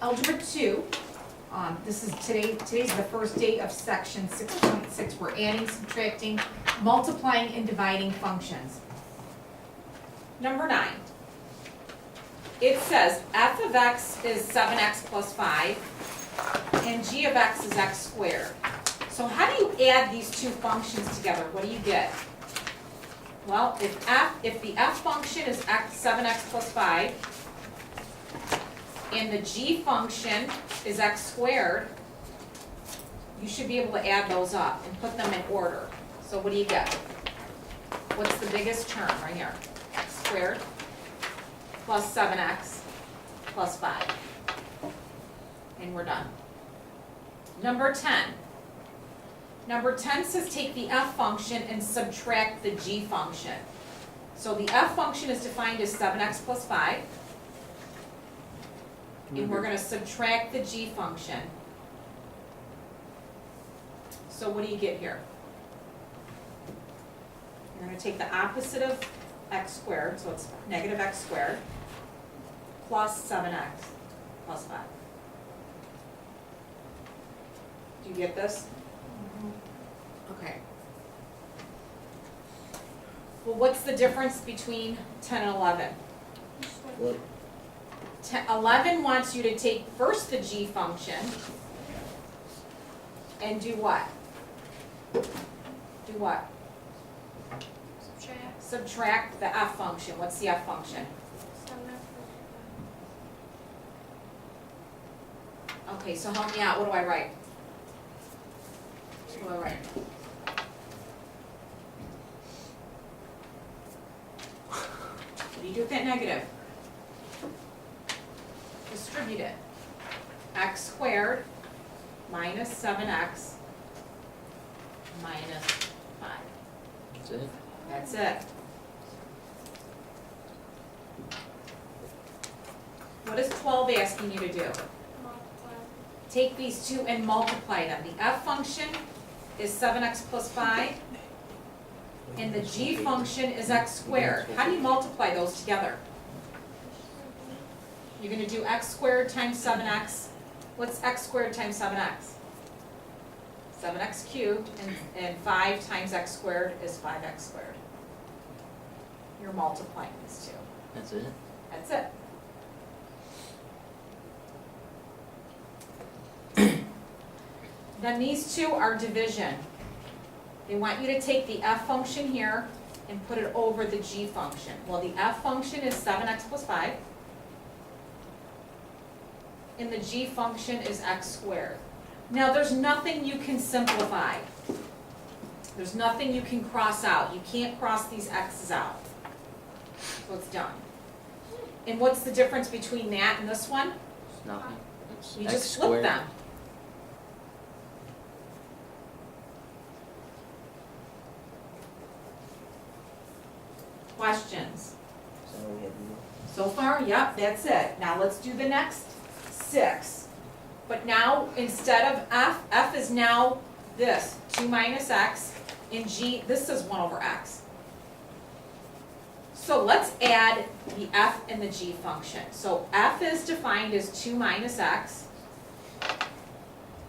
Algebra 2, today's the first day of section 6.6. We're adding, subtracting, multiplying, and dividing functions. Number 9. It says f of x is 7x plus 5, and g of x is x squared. So how do you add these two functions together? What do you get? Well, if the f function is 7x plus 5, and the g function is x squared, you should be able to add those up and put them in order. So what do you get? What's the biggest term right here? X squared plus 7x plus 5. And we're done. Number 10. Number 10 says take the f function and subtract the g function. So the f function is defined as 7x plus 5. And we're going to subtract the g function. So what do you get here? You're going to take the opposite of x squared, so it's negative x squared, plus 7x plus 5. Do you get this? Okay. Well, what's the difference between 10 and 11? What? 11 wants you to take first the g function and do what? Do what? Subtract. Subtract the f function. What's the f function? 7x plus Okay, so help me out. What do I write? What do I write? What do you do with that negative? Distribute it. X squared minus 7x minus 5. That's it? That's it. What is 12 asking you to do? multiply. Take these two and multiply them. The f function is 7x plus 5, and the g function is x squared. How do you multiply those together? You're going to do x squared times 7x. What's x squared times 7x? 7x cubed, and 5 times x squared is 5x squared. You're multiplying these two. That's it? That's it. Then these two are division. They want you to take the f function here and put it over the g function. Well, the f function is 7x plus 5. And the g function is x squared. Now, there's nothing you can simplify. There's nothing you can cross out. You can't cross these x's out. So it's done. And what's the difference between that and this one? It's nothing. It's You X just flip squared. them. Questions? Is that all we have to do? So far, yep, that's it. Now let's do the next 6. But now, instead of f is now this, 2 minus x, and g, this is 1 over x. So let's add the f and the g function. So f is defined as 2 minus x,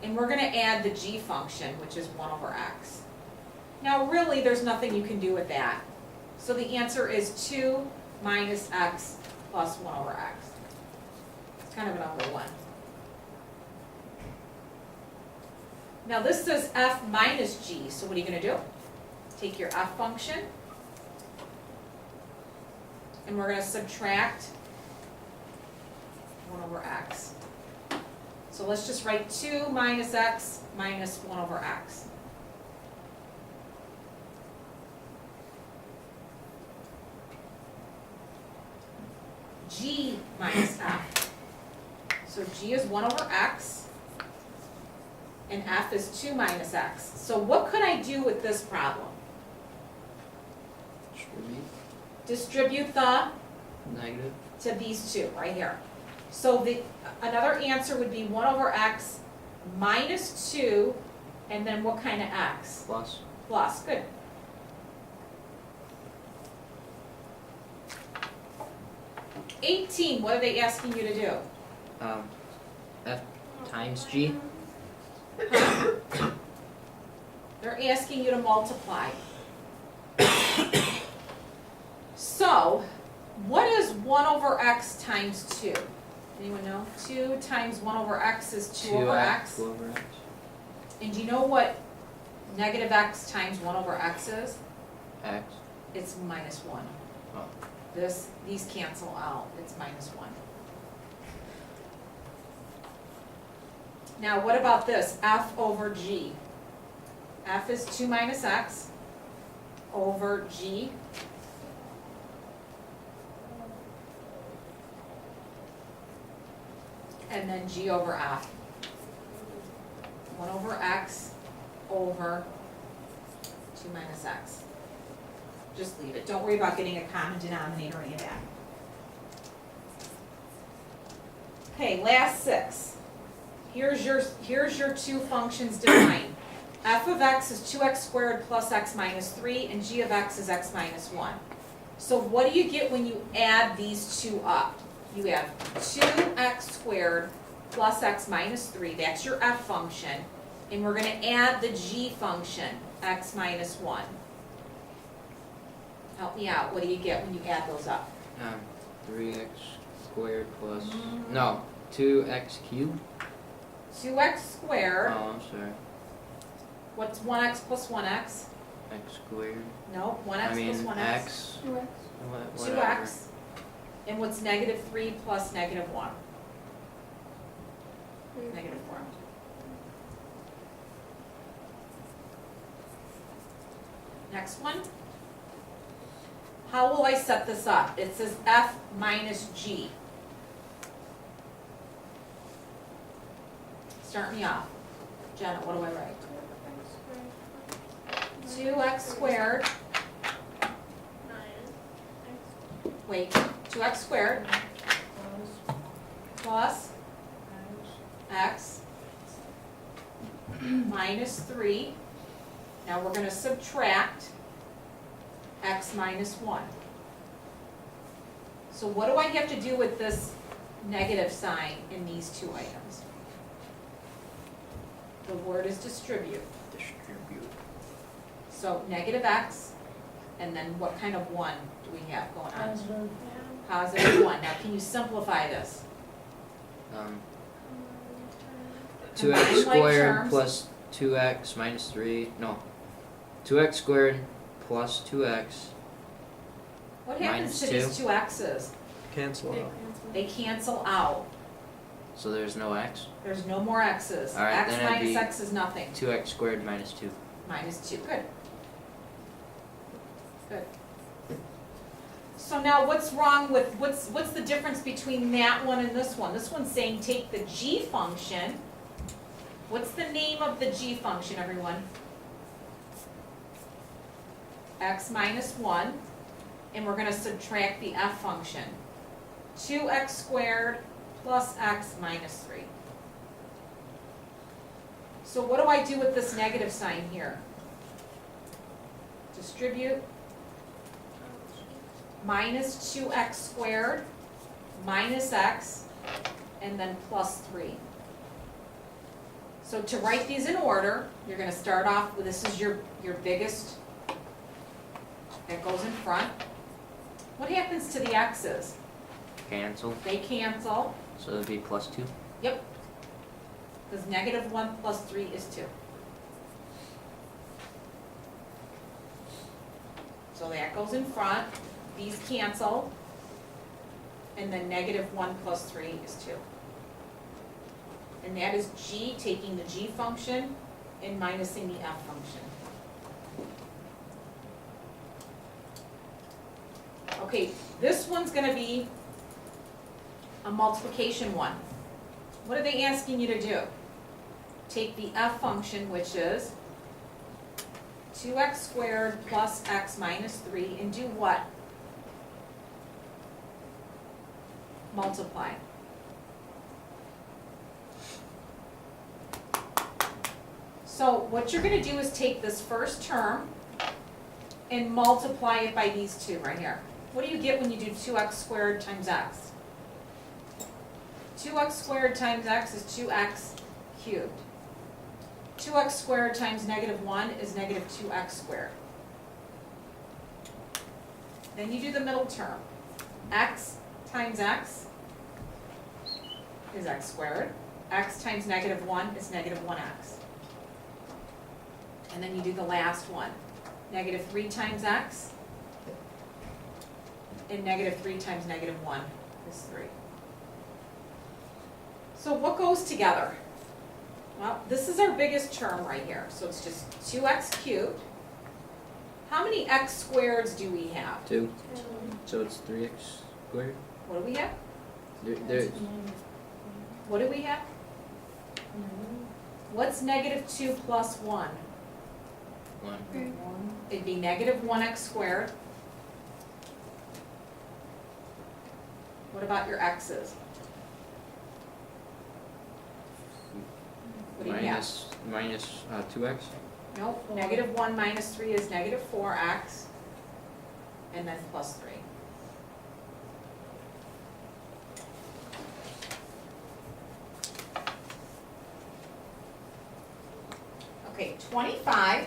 and we're going to add the g function, which is 1 over x. Now really, there's nothing you can do with that. So the answer is 2 minus x plus 1 over x. It's kind of a number 1. Now this says f minus g, so what are you going to do? Take your f function, and we're going to subtract 1 over x. So let's just write 2 minus x minus 1 over x. G minus f. So g is 1 over x, and f is 2 minus x. So what could I do with this problem? Distribute. Distribute the Negative. to these two right here. So another answer would be 1 over x minus 2, and then what kind of x? Plus. Plus, good. $18, what are they asking you to do? times G? They're asking you to multiply. So, what is 1 over x times 2? Anyone know? 2 times 1 over x is 2 over x. 2 over x. And do you know what negative x times 1 over x is? X. It's minus 1. Oh. These cancel out, it's minus 1. Now, what about this? F over g. F is 2 minus x over g. And then g over f. 1 over x over 2 minus x. Just leave it. Don't worry about getting a common denominator or any of that. Okay, last 6. Here's your two functions defined. F of x is 2x squared plus x minus 3, and g of x is x minus 1. So what do you get when you add these two up? You have 2x squared plus x minus 3, that's your f function, and we're going to add the g function, x minus 1. Help me out, what do you get when you add those up? 3x squared plus, no, 2x cubed? 2x squared, Oh, I'm sorry. what's 1x plus 1x? X squared. No, 1x I mean, plus 1x. x. 2x. Whatever. 2x. And what's negative 3 plus negative 1? Negative 4. Next one. How will I set this up? It says f minus g. Start me off. Jenna, what do I write? 2x squared, wait, 2x squared plus x minus 3. Now we're going to subtract x minus 1. So what do I have to do with this negative sign in these two items? The word is distribute. Distribute. So negative x, and then what kind of 1 do we have going on? Positive 1. Now can you simplify this? 2x Combine like squared terms. plus 2x minus 3, no. 2x squared plus 2x. What happens to Minus these two x's? Cancel out. They cancel out. So there's no x. There's no more x's. All right, X then it'd minus be- x is nothing. 2x squared minus 2. Minus 2. Good. Good. So now what's wrong with, what's the difference between that one and this one? This one's saying take the g function. What's the name of the g function, everyone? X minus 1. And we're going to subtract the f function. 2x squared plus x minus 3. So what do I do with this negative sign here? Distribute minus 2x squared minus x and then plus 3. So to write these in order, you're going to start off with, this is your biggest, that goes in front. What happens to the x's? Cancel. They cancel. So it'd be plus 2. Yep. Because negative 1 plus 3 is 2. So that goes in front. These cancel. And then negative 1 plus 3 is 2. And that is g, taking the g function and minusing the f function. Okay, this one's going to be a multiplication one. What are they asking you to do? Take the f function, which is 2x squared plus x minus 3, and do what? Multiply. So what you're going to do is take this first term and multiply it by these two right here. What do you get when you do 2x squared times x? 2x squared times x is 2x cubed. 2x squared times negative 1 is negative 2x squared. Then you do the middle term. X times x is x squared. X times negative 1 is negative 1x. And then you do the last one. Negative 3 times x and negative 3 times negative 1 is 3. So what goes together? Well, this is our biggest term right here. So it's just 2x cubed. How many x squareds do we have? 2. So it's 3x squared. What do we have? There's What do we have? What's negative 2 plus 1? 1. It'd be negative 1x squared. What about your x's? What do you have? Minus 2x. Nope, negative 1 minus 3 is negative 4x, and then plus 3. Okay, 25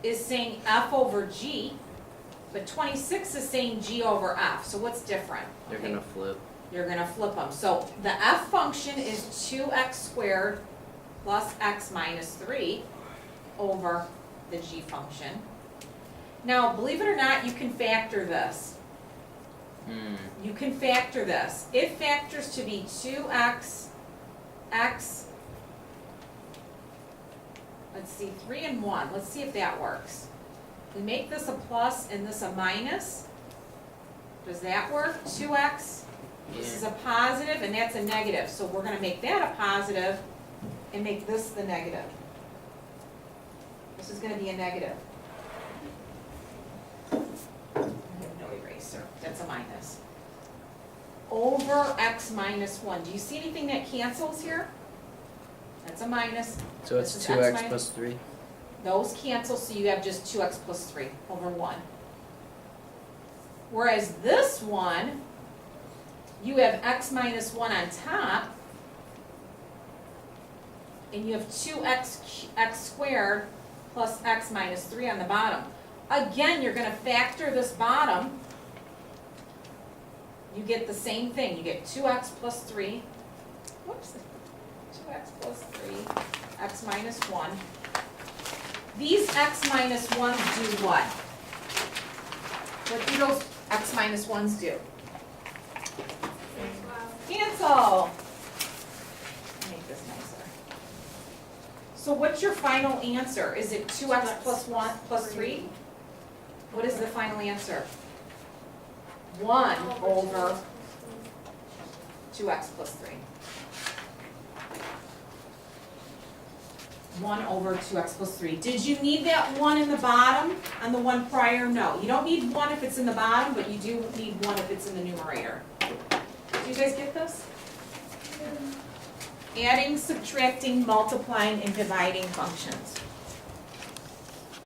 is saying f over g, but 26 is saying g over f, so what's different? They're Okay. gonna flip. You're gonna flip them. So the f function is 2x squared plus x minus 3 over the g function. Now, believe it or not, you can factor this. You can factor this. It factors to be 2x, x, let's see, 3 and 1. Let's see if that works. We make this a plus and this a minus. Does that work? 2x. This is a positive and that's a negative, so we're gonna make that a positive and make this the negative. This is gonna be a negative. I have no eraser, that's a minus. Over x minus 1, do you see anything that cancels here? That's a minus, So it's This is 2x x plus 3. those cancel, so you have just 2x plus 3 over 1. Whereas this one, you have x minus 1 on top, and you have 2x x squared plus x minus 3 on the bottom. Again, you're gonna factor this bottom. You get the same thing, you get 2x plus 3, whoops, 2x plus 3, x minus 1. These x minus 1s do what? What do those x minus 1s do? Cancel. Make this nicer. So what's your final answer? Is it 2x plus 1 plus 3? What is the final answer? 1 over 2x plus 3. 1 over 2x plus 3. Did you need that 1 in the bottom on the one prior? No. You don't need 1 if it's in the bottom, but you do need 1 if it's in the numerator. Do you guys get this? Adding, subtracting, multiplying, and dividing functions.